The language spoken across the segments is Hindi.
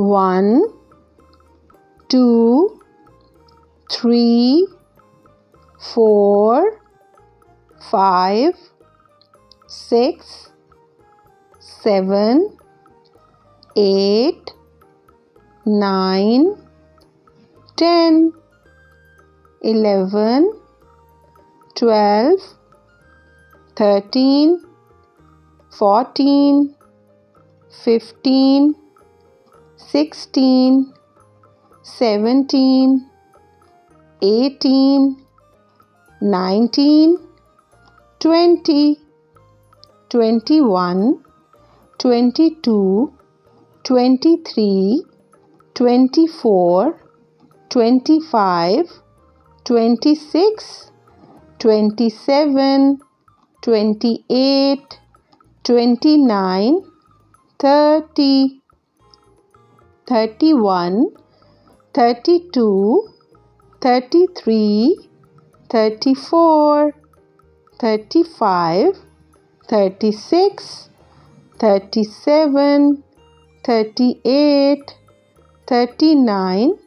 1, 2, 3, 4, 5, 6, 7, 8, 9, 10, 11, 12, 13, 14, 15, 16, 17, 18, 19, 20, 21, 22, 23, 24, 25, 26, 27, 28, 29, 30, 31, 32, 33, 34, 35, 36, 37, 38, 39,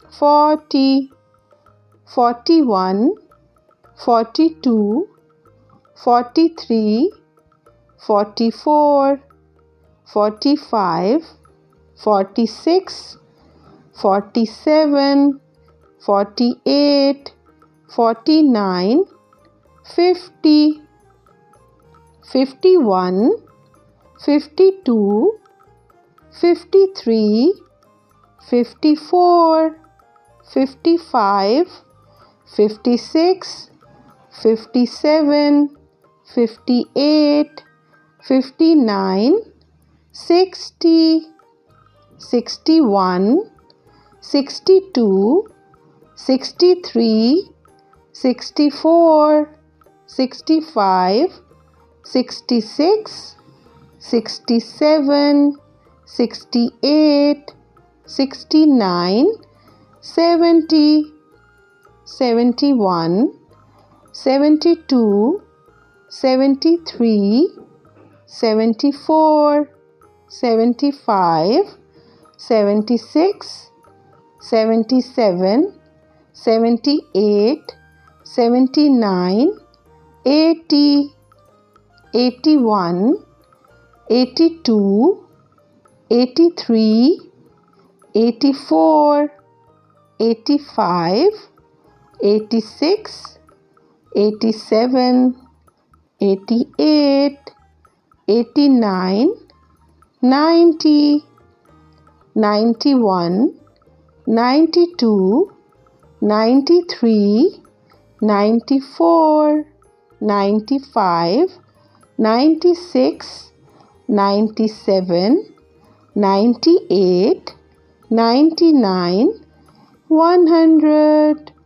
40, 41, 42, 43, 44, 45, 46, 47, 48, 49, 50, 51, 52, 53, 54, 55, 56, 57, 58, 59, 60, 61, 62, 63, 64, 65, 66, 67, 68, 69, 70, 71, 72, 73, 74, 75, 76, 77, 78, 79, 80, 81, 82, 83, 84, 85, 86, 87, 88, 89, 90, 91, 92, 93, 94, 95, 96, 97, 98, 99, 100.